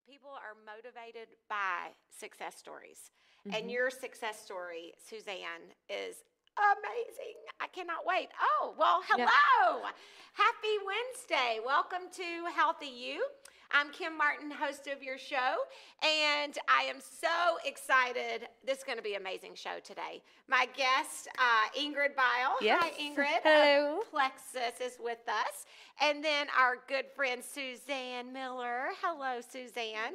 people are motivated by success stories. And your success story, Suzanne, is amazing. I cannot wait. Oh, well, hello. Yeah. Happy Wednesday. Welcome to Healthy You. I'm Kim Martin, host of your show, and I am so excited. This is going to be an amazing show today. My guest, Ingird Beyhl. Yes. Hi, Ingrid. Hello. Plexus is with us. And then our good friend, Suzanne Miller. Hello, Suzanne.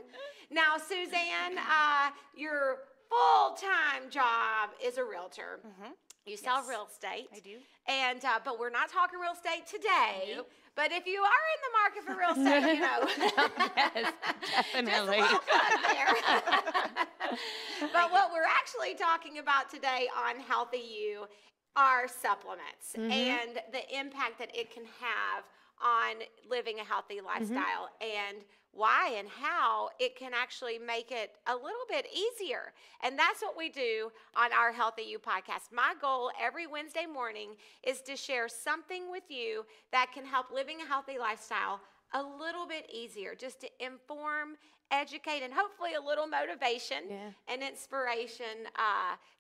Now, Suzanne, your full-time job is a realtor. You sell real estate. I do. And but we're not talking real estate today. Nope. But if you are in the market for real estate, you know. Yes, definitely. Just a little plug there. But what we're actually talking about today on Healthy You are supplements and the impact that it can have on living a healthy lifestyle and why and how it can actually make it a little bit easier. And that's what we do on our Healthy You podcast. My goal every Wednesday morning is to share something with you that can help living a healthy lifestyle a little bit easier, just to inform, educate, and hopefully a little motivation and inspiration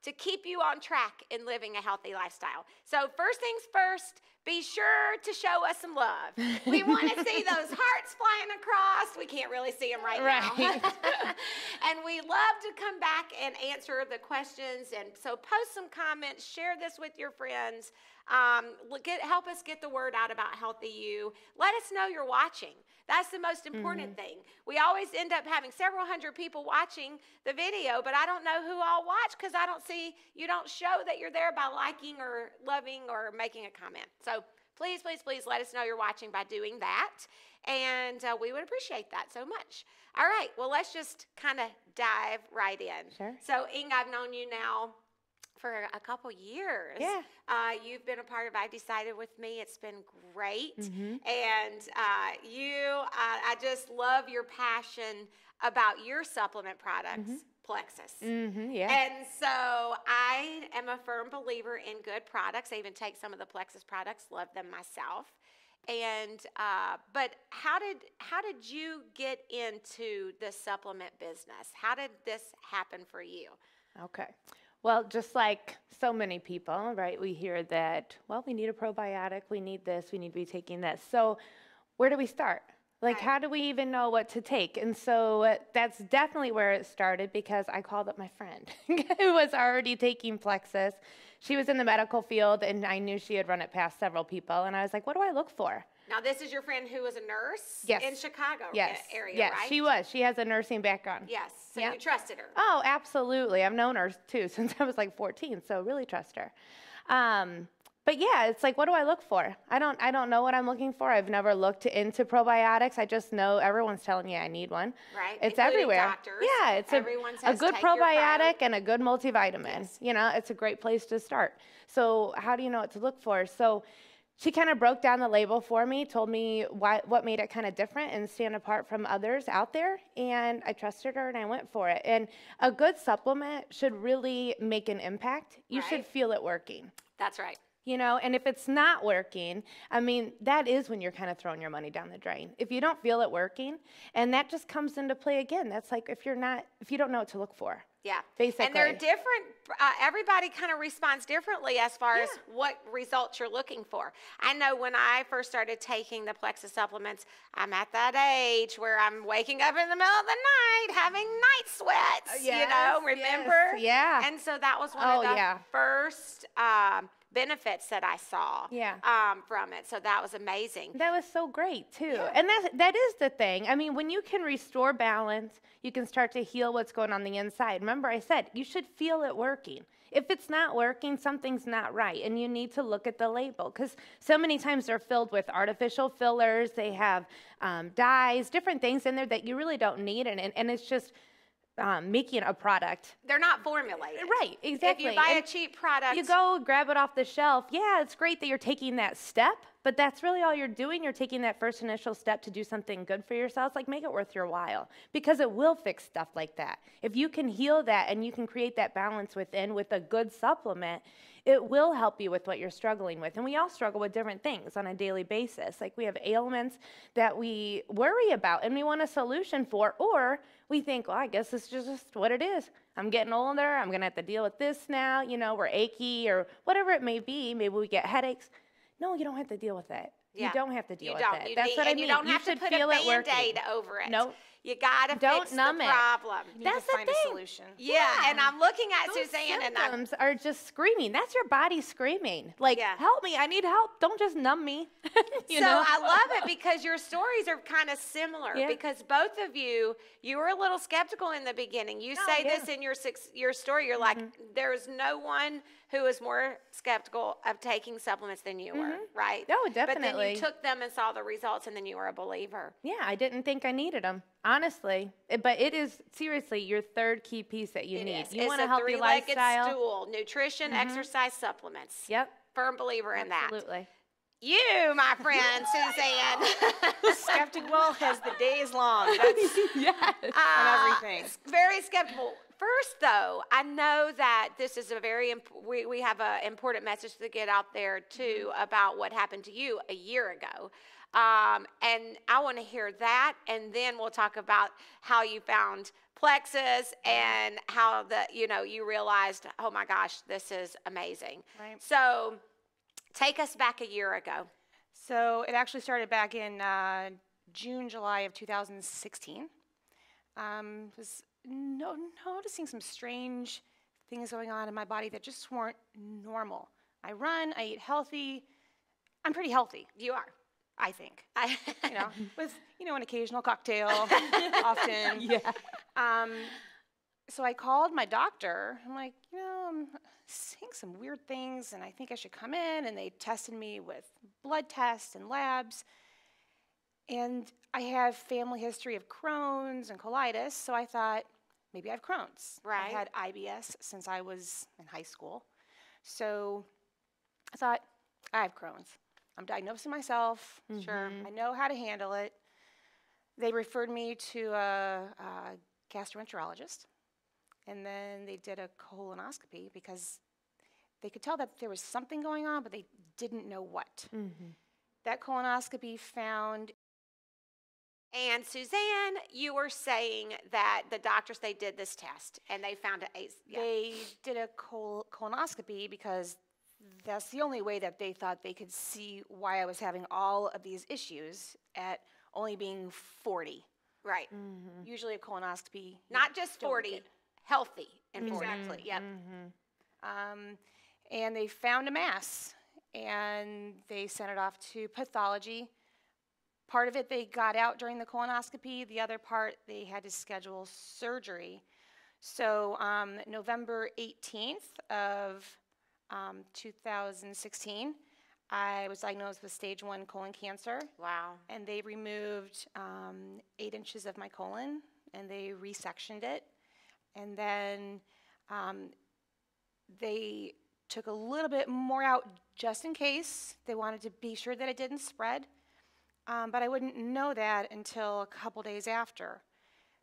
to keep you on track in living a healthy lifestyle. So first things first, be sure to show us some love. We want to see those hearts flying across. We can't really see them right now. And we love to come back and answer the questions. And so post some comments, share this with your friends. Help us get the word out about Healthy You. Let us know you're watching. That's the most important thing. We always end up having several hundred people watching the video, but I don't know who all watch because you don't show that you're there by liking or loving or making a comment. So please, please, please let us know you're watching by doing that. And we would appreciate that so much. All right, well, let's just kind of dive right in. Sure. So, Ing, I've known you now for a couple years. Yeah. You've been a part of I Decided with me. It's been great. And I just love your passion about your supplement products, Plexus. Yeah. And so I am a firm believer in good products. I even take some of the Plexus products, love them myself. And but how did you get into the supplement business? How did this happen for you? Okay. Well, just like so many people, right, we hear that, well, we need a probiotic, we need this, we need to be taking this. So where do we start? Like, how do we even know what to take? And so that's definitely where it started because I called up my friend who was already taking Plexus. She was in the medical field, and I knew she had run it past several people. And I was like, what do I look for? Now, this is your friend who was a nurse in Chicago area, yes, right? she was. She has a nursing background. Yes, so you trusted her. Oh, absolutely. I've known her, too, since I was like 14, so really trust her. But yeah, it's like, what do I look for? I don't know what I'm looking for. I've never looked into probiotics. I just know everyone's telling me I need one. Right. It's including everywhere. Doctors. Yeah, it's a good probiotic and a good multivitamin. Yes. You know, it's a great place to start. So how do you know what to look for? So she kind of broke down the label for me, told me what made it kind of different and stand apart from others out there, and I trusted her and I went for it. And a good supplement should really make an impact. You should feel it working. That's right. You know, and if it's not working, I mean, that is when you're kind of throwing your money down the drain. If you don't feel it working, and that just comes into play again. That's like if you don't know what to look for. Yeah. Basically. And they're different. Everybody kind of responds differently as far as what results you're looking for. I know when I first started taking the Plexus supplements, I'm at that age where I'm waking up in the middle of the night having night sweats, remember? Yes. Yeah. And so that was one of the first benefits that I saw from it. So that was amazing. That was so great too. Yeah. And that is the thing. I mean, when you can restore balance, you can start to heal what's going on the inside. Remember I said, you should feel it working. If it's not working, something's not right, and you need to look at the label because so many times they're filled with artificial fillers. They have dyes, different things in there that you really don't need, and it's just making a product. They're not formulated. Right, exactly. If you buy a cheap product, you go grab it off the shelf. Yeah, it's great that you're taking that step, but that's really all you're doing. You're taking that first initial step to do something good for yourself. Like, make it worth your while, because it will fix stuff like that. If you can heal that and you can create that balance within with a good supplement, it will help you with what you're struggling with. And we all struggle with different things on a daily basis. Like, we have ailments that we worry about and we want a solution for, or we think, well, I guess this is just what it is. I'm getting older. I'm going to have to deal with this now. You know, we're achy or whatever it may be. Maybe we get headaches. No, you don't have to deal with that. Yeah. You don't have to deal with don't. that. You That's need, what I and mean. you don't have to should put feel a it working. Band-Aid over it. Nope. You got to fix the numb it. problem. You need That's to the find thing. a solution. Yeah, and I'm looking at Those Suzanne, and symptoms are just screaming. That's your body screaming. Like, Yeah. help me. I need help. Don't just numb me. you so know? I love it because your stories are kind of similar. Yeah. Because both of you were a little skeptical in the beginning. You say yeah. this in your story. You're like, there's no one who is more skeptical of taking supplements than you were, right? Oh, But then definitely. you took them and saw the results, and then you were a believer. Yeah, I didn't think I needed them, honestly. But it is seriously your third key piece that you It need. is. You It's want a a healthy three-legged lifestyle. stool: nutrition, exercise, supplements. Yep, Firm believer in that. absolutely. You, my friend, Suzanne. Skeptic Will has the days long. That's Yes. on everything. Very skeptical. First, though, I know that this is a very we have an important message to get out there too about what happened to you a year ago, and I want to hear that, and then we'll talk about how you found Plexus and how you realized, oh my gosh, this is amazing. Right. So, take us back a year ago. So it actually started back in June, July of 2016. Was noticing some strange things going on in my body that just weren't normal. I run, I eat healthy. I'm pretty healthy, You are. I think. With an occasional cocktail, often. Yeah. So I called my doctor. I'm like, I'm seeing some weird things, and I think I should come in. And they tested me with blood tests and labs. And I have family history of Crohn's and colitis, so I thought maybe I have Crohn's. Right. I had IBS since I was in high school. So I thought, I have Crohn's. I'm diagnosing myself. Sure. I know how to handle it. They referred me to a gastroenterologist, and then they did a colonoscopy because they could tell that there was something going on, but they didn't know what. That colonoscopy found. And Suzanne, you were saying that the doctors, they did this test and they found They did a colonoscopy because that's the only way that they thought they could see why I was having all of these issues at only being 40. Right. Usually a colonoscopy. Not just don't 40, get- healthy and 40. Exactly, yep. And they found a mass, and they sent it off to pathology. Part of it they got out during the colonoscopy. The other part, they had to schedule surgery. So November 18th of 2016, I was diagnosed with stage 1 colon cancer. Wow. And they removed 8 inches of my colon, and they resectioned it. And then they took a little bit more out just in case. They wanted to be sure that it didn't spread. But I wouldn't know that until a couple days after.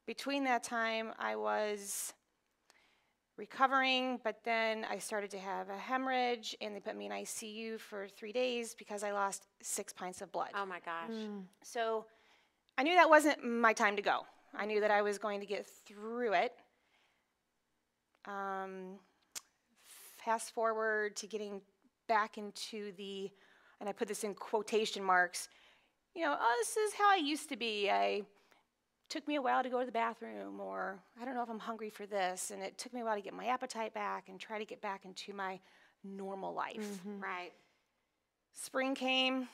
Between that time, I was recovering, but then I started to have a hemorrhage, and they put me in ICU for 3 days because I lost 6 pints of blood. Oh my gosh. So I knew that wasn't my time to go. I knew that I was going to get through it. Fast forward to getting back into the, and I put this in quotation marks, this is how I used to be. Took me a while to go to the bathroom, or I don't know if I'm hungry for this, and it took me a while to get my appetite back and try to get back into my normal life. Right. Spring came.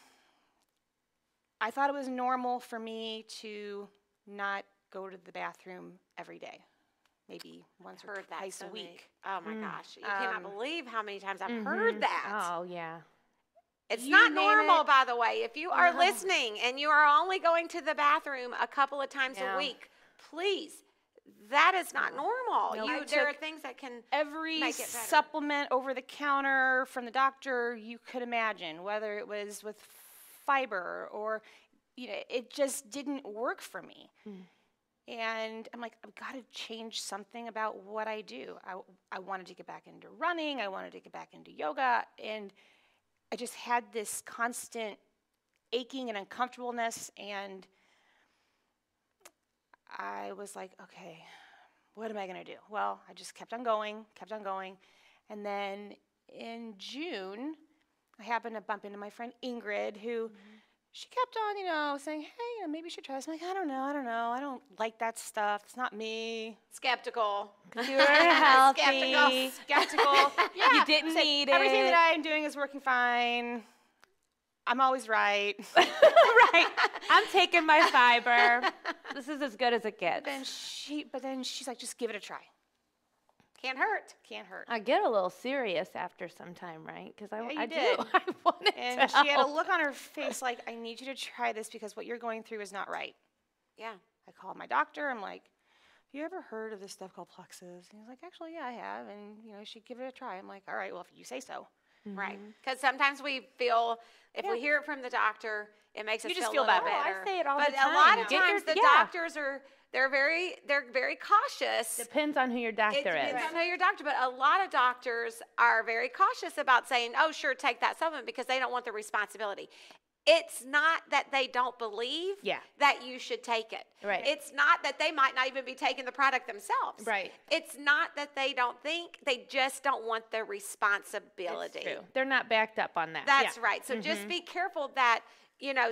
I thought it was normal for me to not go to the bathroom every day, maybe once or Heard that twice so a many- week. Oh my gosh. You cannot believe how many times I've heard that. Oh, yeah. It's You not name normal, it. by the way. If you are listening and you are only going to the bathroom a couple of times Yeah. a week, please that is not normal. No, There are things that can every make it better. supplement over the counter from the doctor you could imagine, whether it was with fiber or, it just didn't work for me. And I'm like, I've got to change something about what I do. I wanted to get back into running. I wanted to get back into yoga. And I just had this constant aching and uncomfortableness. And I was like, okay, what am I going to do? Well, I just kept on going. And then in June, I happened to bump into my friend Ingird, who she kept on, saying, hey, maybe you should try this. I'm like, I don't know. I don't like that stuff. It's not me. Skeptical. You were healthy. Skeptical. Yeah. You didn't need it. Everything that I am doing is working fine. I'm always right. Right. I'm taking my fiber. This is as good as it gets. But then she's like, just give it a try. Can't hurt. Can't hurt. I get a little serious after some time, right? Because I did. do. I wanted And to she had a help. look on her face like, I need you to try this because what you're going through is not right. Yeah. I called my doctor. I'm like, have you ever heard of this stuff called plexus? And he's like, actually, yeah, I have. And, she give it a try. I'm like, all right, well, if you say so. Right. Because sometimes we feel, if we hear it from the doctor, it makes us You just feel a feel little better. better. I say it all but the time. a lot of Get times your- the yeah. doctors they're very cautious. Depends on who your It doctor depends is. on who your doctor, but a lot of doctors are very cautious about saying, oh, sure, take that supplement because they don't want the responsibility. It's not that they don't believe that you should take it. Right. It's not that they might not even be taking the product themselves. Right. It's not that they don't think, they just don't want the responsibility. It's true. They're not backed up on that. That's right. So just be careful that,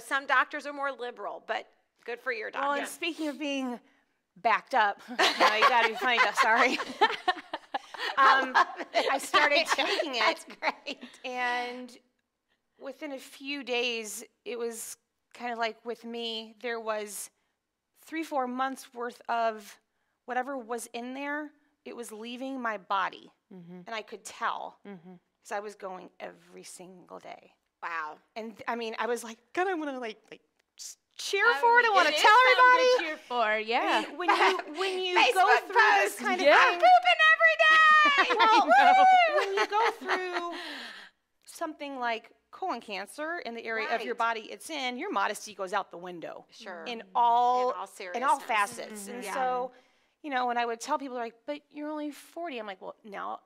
some doctors are more liberal, but good for your doctor. Well, and speaking of being backed up, you gotta be funny, sorry. I started taking it. That's great. And within a few days, it was kind of like with me, there was 3-4 months worth of whatever was in there, it was leaving my body. And I could tell because I was going every single day. Wow. And I mean, I was like, God, I want to like just cheer I for it. I mean, want to it is tell something everybody. Cheer for, yeah. When you Facebook go through this post. kind of Yeah. thing, Pooping every day. well, when you go through something like colon cancer in the area of your Right. body it's in, your modesty goes out the window. Sure. In all seriousness. facets. And Yeah. so, when I would tell people, they're like, but you're only 40. I'm like, well, now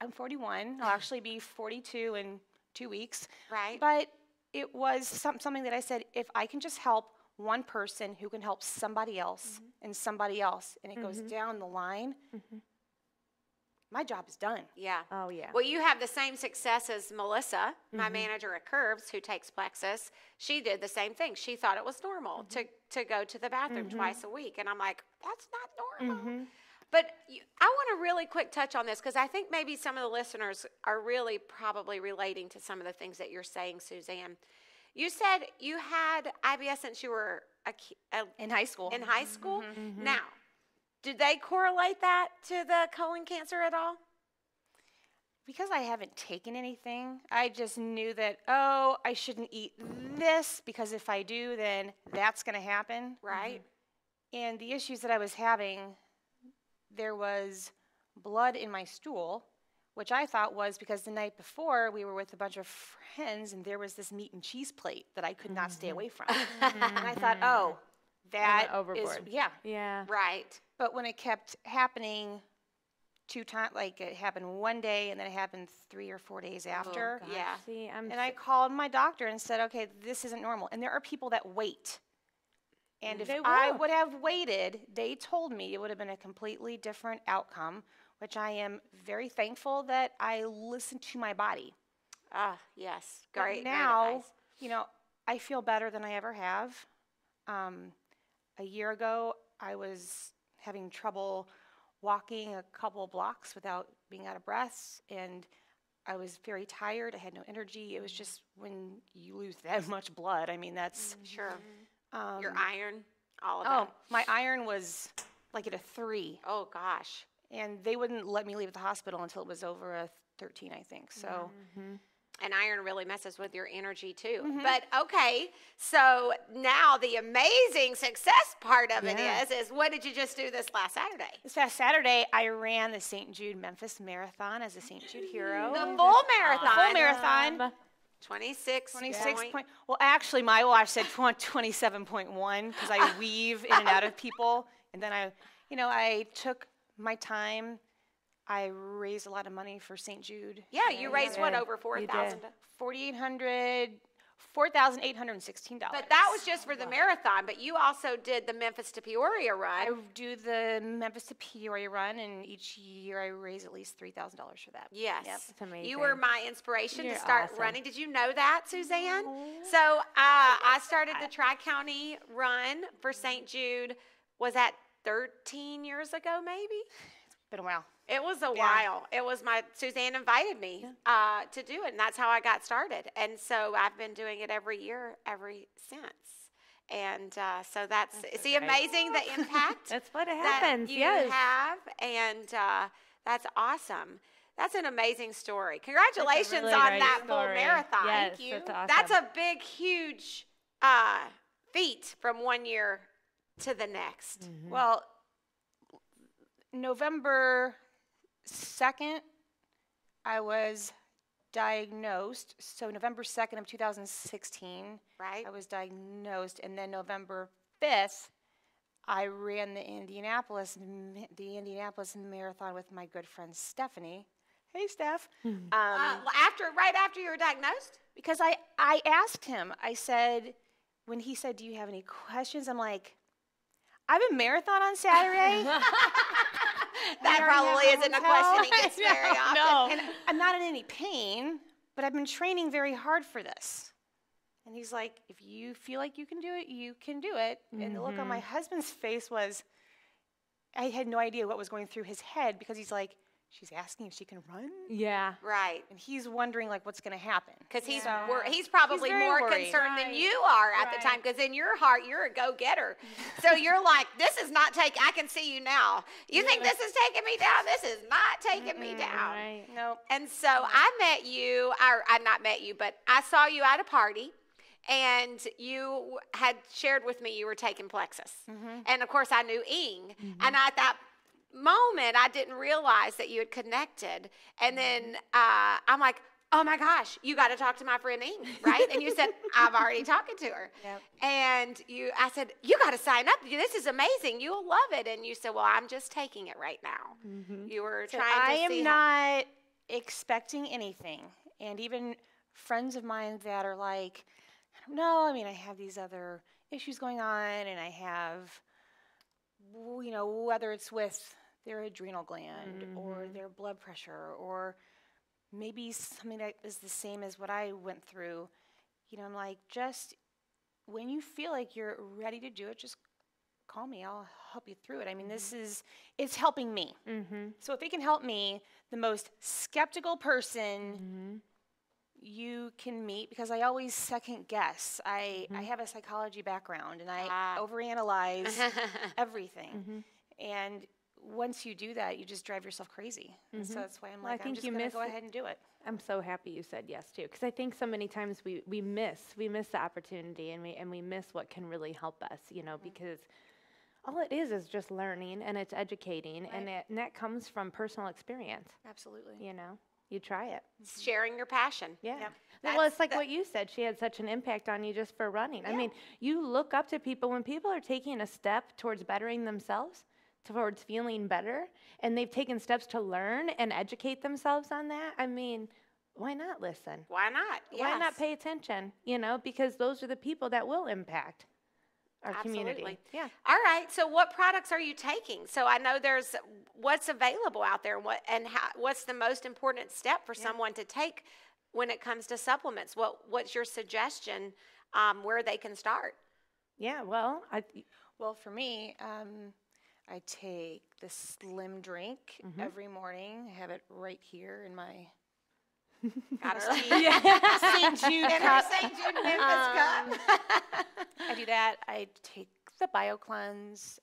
I'm 41. I'll actually be 42 in 2 weeks. Right. But it was something that I said, if I can just help one person who can help somebody else and somebody else, and it goes down the line, my job is done. Yeah. Oh, yeah. Well, you have the same success as Melissa, my manager at Curves, who takes Plexus. She did the same thing. She thought it was normal to go to the bathroom twice a week. And I'm like, that's not normal. But I want to really quick touch on this because I think maybe some of the listeners are really probably relating to some of the things that you're saying, Suzanne. You said you had IBS since you were In high school. in high school. Now, did they correlate that to the colon cancer at all? Because I haven't taken anything, I just knew that, I shouldn't eat this because if I do, then that's going to happen. Right. And the issues that I was having, there was blood in my stool, which I thought was because the night before we were with a bunch of friends and there was this meat and cheese plate that I could not stay away from. And I thought, that overboard. is, yeah. Yeah. Right. But when it kept happening 2 times, like it happened one day and then it happened 3 or 4 days after. gosh. Yeah. See, And I called my doctor and said, okay, this isn't normal. And there are people that wait. And if They I will. would have waited, they told me it would have been a completely different outcome, which I am very thankful that I listened to my body. Ah, yes. But Great. great now, advice. I feel better than I ever have. A year ago, I was having trouble walking a couple blocks without being out of breath, and I was very tired. I had no energy. It was just when you lose that much blood. I mean, that's Sure. Your iron, all of oh, that. my iron was like at a 3, Oh, gosh. and they wouldn't let me leave the hospital until it was over a 13, I think. So And iron really messes with your energy too. But okay, so now the amazing success part of it is what did you just do this last Saturday? This past Saturday, I ran the St. Jude Memphis Marathon as a St. Jude hero. The full marathon. Full marathon. 26. 26 point. Well, actually, my watch said 27.1 because I weave in and out of people. And then I took my time. I raised a lot of money for St. Jude. Yeah, you raised what, over $4,000? $4,816. But that was just for the marathon. But you also did the Memphis to Peoria run. I do the Memphis to Peoria run, and each year I raise at least $3,000 for that. Yes. Yep. That's amazing. You were my inspiration You're to start awesome. running. Did you know that, Suzanne? So I started the Tri-County run for St. Jude. Was that 13 years ago, maybe? Been a while. It was a while. It was Suzanne invited me to do it, and that's how I got started. And so I've been doing it every year, since. And so that's amazing, the impact That's what that happens. you Yes. have, and that's awesome. That's an amazing story. Congratulations really on great that full story. marathon. Yes, Thank you. that's awesome. That's a big, huge feat from one year to the next. Well, November 2nd, I was diagnosed. So November 2nd of 2016, Right. I was diagnosed, and then November 5th, I ran the Indianapolis Marathon with my good friend Stephanie. Hey, Steph. Right after you were diagnosed? Because I asked him, I said, when he said, do you have any questions? I'm like, I have a marathon on Saturday. That probably isn't a question he gets very often. No. And I'm not in any pain, but I've been training very hard for this. And he's like, if you feel like you can do it, you can do it. And the look on my husband's face was, I had no idea what was going through his head because he's like, she's asking if she can run? Yeah. Right. And he's wondering, like, what's going to happen. Because he's probably very more worried. concerned than you are at the time. Because in your heart, you're a go-getter. So you're like, this is not taking. I can see you now. You think this is taking me down? This is not taking me down. Right. Nope. And so I met you. I not met you, but I saw you at a party. And you had shared with me you were taking Plexus. And of course, I knew Ing. And at that moment, I didn't realize that you had connected. And then I'm like, oh my gosh, you got to talk to my friend Ing, right? And you said, I've already talked to her. Yep. And I said, you got to sign up. This is amazing. You'll love it. And you said, well, I'm just taking it right now. You were So trying to I see am not expecting anything. And even friends of mine that are like, I don't know, I mean, I have these other issues going on, and I have, whether it's with their adrenal gland or their blood pressure or maybe something that is the same as what I went through, I'm like, just when you feel like you're ready to do it, just call me. I'll help you through it. I mean, it's helping me. So if it can help me, the most skeptical person you can meet, because I always second guess. I have a psychology background, and I overanalyze everything. And once you do that, you just drive yourself crazy. And so that's why I'm like, I'm just going to go ahead and do it. I'm so happy you said yes too, because I think so many times we miss the opportunity, and we miss what can really help us, because all it is just learning, and it's educating, and that comes from personal experience. Absolutely. You try it. sharing your passion. Yeah. Yep. Well, it's like what you said. She had such an impact on you just for running. I mean, you look up to people when people are taking a step towards bettering themselves, towards feeling better, and they've taken steps to learn and educate themselves on that. I mean, why not listen? Why not? Why not pay attention? Because those are the people that will impact our community. Absolutely. Yeah. All right. So, what products are you taking? So, I know there's what's available out there, and what's the most important step for someone to take when it comes to supplements? What's your suggestion where they can start? Yeah. Well, for me, I take the Slim drink every morning. I have it right here in my Got St. Jude cup. St. Jude Memphis cup. I do that. I take the BioCleanse.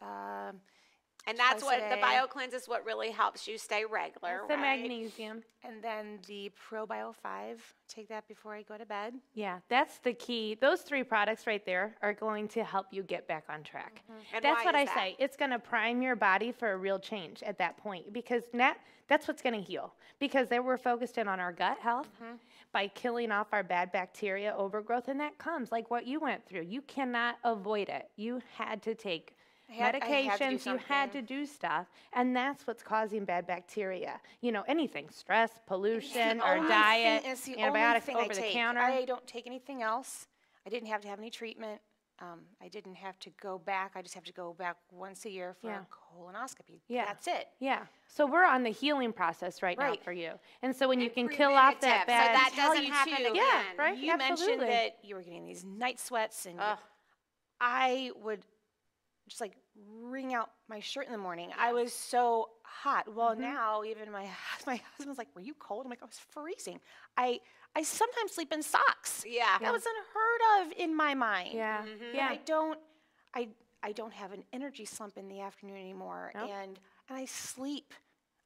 And that's twice what a the day. BioCleanse is what really helps you stay regular, It's the right? magnesium. And then the Beyhl 5, take that before I go to bed. Yeah, that's the key. Those 3 products right there are going to help you get back on track. And That's why what is I that? say. It's going to prime your body for a real change at that point because that's what's going to heal. Because they were focused in on our gut health by killing off our bad bacteria overgrowth, and that comes like what you went through. You cannot avoid it. You had to take I had to do medications, you had to something. do stuff, and that's what's causing bad bacteria. You know, anything, stress, pollution, our diet, It's the only antibiotics thing I over the take. counter. I don't take anything else. I didn't have to have any treatment. I didn't have to go back. I just have to go back once a year for Yeah. a colonoscopy. Yeah. That's it. Yeah. So we're on the healing process right now Right. for you. And so when you And can kill off that preventative, bad so that Tell doesn't you happen too. again. Yeah, right. You mentioned Absolutely. that you were getting these night sweats, and Ugh. I would just like wring out my shirt in the morning. I was so hot. Well, now even my husband's like, "Were you cold?" I'm like, "I was freezing." I sometimes sleep in socks. Yeah. That was unheard of in my mind. Yeah. Mhm. Yeah. I don't have an energy slump in the afternoon anymore, Nope. and I sleep.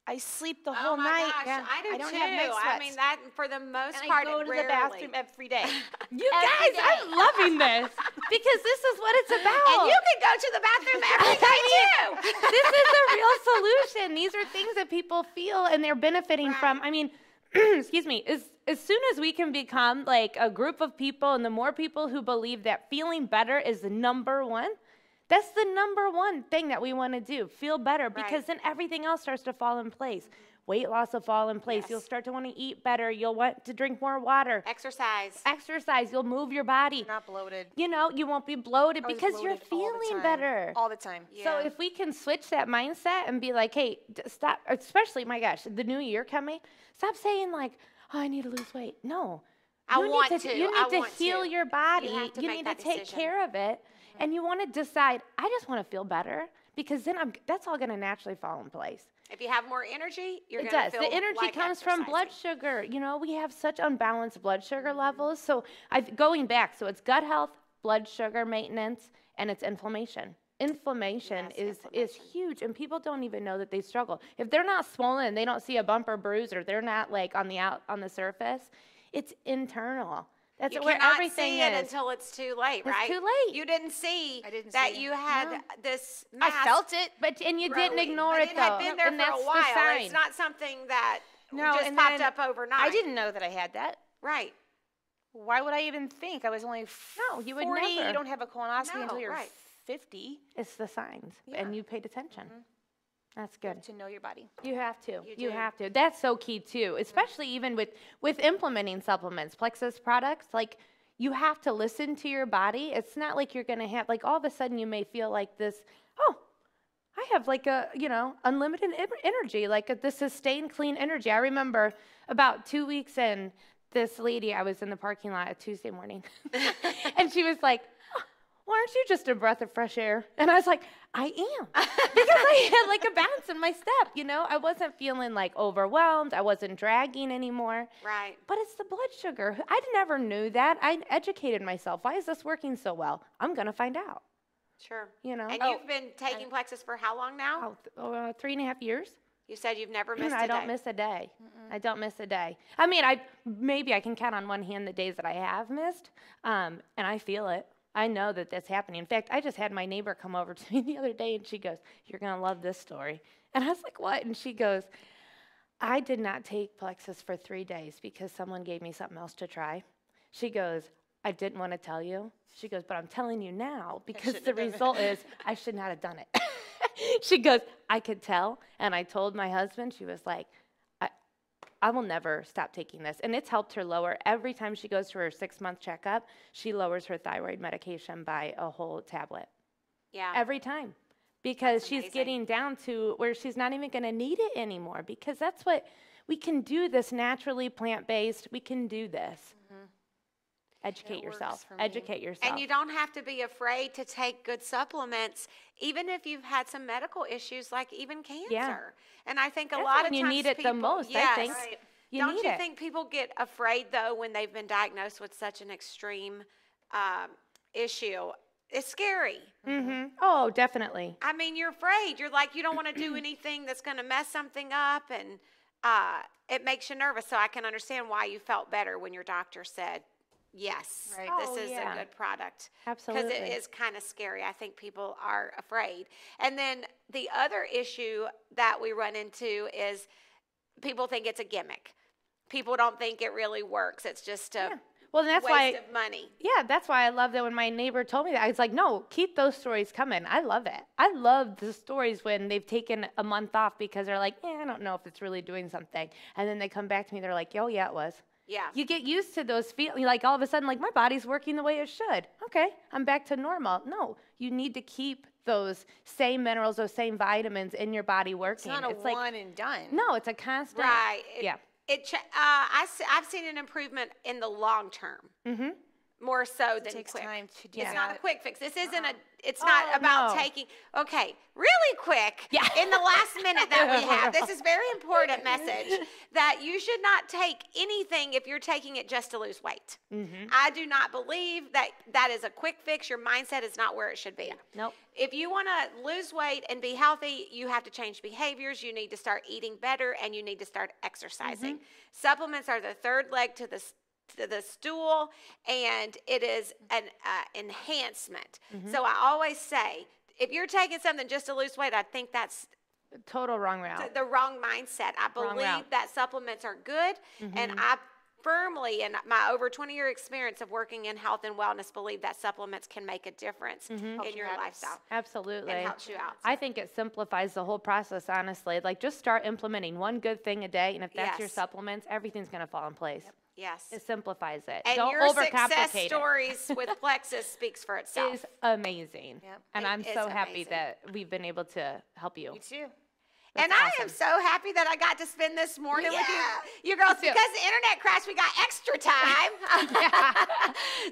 I sleep the Oh whole my night. gosh, Yeah. I do I don't too. have night I mean, sweats. that for the most And part, I go to rarely. the bathroom every day. You Every guys, day. I'm loving this because this is what it's about. And you can go to the bathroom every day too. This is a real solution. These are things that people feel and they're benefiting from. I mean, excuse me, as soon as we can become like a group of people and the more people who believe that feeling better is the number one, that's the number one thing that we want to do, feel better, because then everything else starts to fall in place. Weight loss will fall in place. Yes. You'll start to want to eat better. You'll want to drink more water. Exercise. Exercise. You'll move your body. Not bloated. You know, you won't be bloated I was because you're bloated all the feeling time. better. All the time. So Yeah. if we can switch that mindset and be like, hey, stop, especially, my gosh, the new year coming, stop saying like, oh, I need to lose weight. No. I You want need to. You I need want to heal to. your body. You have to You make need that to take decision. care of it. And you want to decide, I just want to feel better because then that's all going to naturally fall in place. If you have more energy, you're It going does. to feel The energy like comes from blood exercising. sugar. You know, we have such unbalanced blood sugar levels. So going back, so it's gut health, blood sugar maintenance, and it's inflammation. Inflammation Yes, is huge, and people don't even know that they struggle. If they're not swollen, they don't see a bump or bruise, or they're not like on the surface. It's internal. That's You where cannot everything see it is. until it's too late, It's right? too late. You didn't see I didn't that see it. you had No. this I mass felt it. And you didn't growing, ignore but it it though. had been there and for that's a the while. sign. It's not something that No, just and popped then up overnight. I didn't know that I had that. Right. Why would I even think? I was only No, you would 40. never. You don't have a colonoscopy No, until you're right. 50 It's the signs, Yeah. and you paid attention. That's good. to know your body. You have to. You You do. have to. That's so key too, especially even with implementing supplements, Plexus products. Like you have to listen to your body. It's not like you're going to have like all of a sudden you may feel like this. Oh, I have like a unlimited energy, like this sustained clean energy. I remember about 2 weeks in, this lady, I was in the parking lot a Tuesday morning, and she was like, well, aren't you just a breath of fresh air? And I was like, I am. Because I had like a bounce in my step, I wasn't feeling like overwhelmed. I wasn't dragging anymore. Right. But it's the blood sugar. I never knew that. I educated myself. Why is this working so well? I'm going to find out, Sure. you know. And you've been taking Plexus for how long now? 3.5 years. You said you've never missed a I don't day. miss a day. I don't miss a day. I mean, maybe I can count on one hand the days that I have missed, and I feel it. I know that that's happening. In fact, I just had my neighbor come over to me the other day, and she goes, "You're going to love this story." And I was like, "What?" And she goes, "I did not take Plexus for 3 days because someone gave me something else to try." She goes, "I didn't want to tell you." She goes, "But I'm telling you now because the result is I should not have done it." She goes, "I could tell." And I told my husband, she was like, I will never stop taking this. And it's helped her lower. Every time she goes to her 6-month checkup, she lowers her thyroid medication by a whole tablet. Yeah. Every time. Because That's she's amazing. getting down to where she's not even going to need it anymore. Because that's what we can do, this naturally plant-based. We can do this. Educate It works yourself. for me. Educate yourself. And you don't have to be afraid to take good supplements, even if you've had some medical issues like even cancer. And I think a That's lot when of you times need it the people- most, I yes. think. Right. You Don't need you it. think people get afraid though when they've been diagnosed with such an extreme issue? it's scary. Mm-hmm. Oh, definitely. I mean, you're afraid. You're like, you don't want to do anything that's going to mess something up, and it makes you nervous. So I can understand why you felt better when your doctor said, yes, Right. this is a good product. Absolutely. Because it is kind of scary. I think people are afraid. And then the other issue that we run into is people think it's a gimmick. People don't think it really works. It's just a Well, and that's waste of money. Yeah, that's why I love that when my neighbor told me that. I was like, no, keep those stories coming. I love it. I love the stories when they've taken a month off because they're like, I don't know if it's really doing something. And then they come back to me, they're like, oh, yeah, it was. Yeah. You get used to those feelings, like all of a sudden, like my body's working the way it should. Okay, I'm back to normal. No, you need to keep those same minerals, those same vitamins in your body working. It's not a one and done. No, it's a constant. Right. Yeah. I've seen an improvement in the long term. Mm-hmm. More so It than takes quick. time to do It's that. not a quick fix. This isn't it's not about no. taking, okay, really quick, Yeah. in the last minute that we have. This is very important message that you should not take anything if you're taking it just to lose weight. Mm-hmm. I do not believe that is a quick fix. Your mindset is not where it should be. Nope. If you want to lose weight and be healthy, you have to change behaviors. You need to start eating better, and you need to start exercising. Supplements are the third leg to the stool, and it is an enhancement. So I always say, if you're taking something just to lose weight, I think that's Total wrong route. the wrong mindset. I Wrong believe route. that supplements are good, and I firmly, in my over 20-year experience of working in health and wellness, believe that supplements can make a difference in your lifestyle. Absolutely. And helps you out. I think it simplifies the whole process, honestly. Like, just start implementing one good thing a day, and if that's your Yes. supplements, everything's going to fall in place. Yes. It simplifies it. And Don't your success overcomplicate stories with Plexus speaks for it. itself. Is amazing. Yep. And It I'm is so happy amazing. that we've been able to help you. Me too. And I am so happy that I got to spend this morning with you girls, too. because the internet crashed. We got extra time.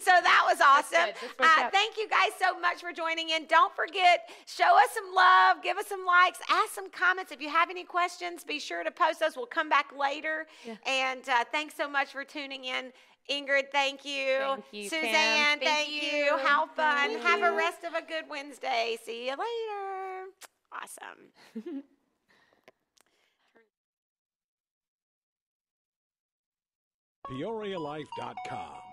So that was awesome. good. This worked out. Thank you guys so much for joining in. Don't forget, show us some love, give us some likes, ask some comments. If you have any questions, be sure to post those. We'll come back later. Yeah. And thanks so much for tuning in. Ingrid, thank you. Thank you, Suzanne, Pam. thank you. How fun. Thank Have a you. rest of a good Wednesday. See you later. Awesome. PeoriaLife.com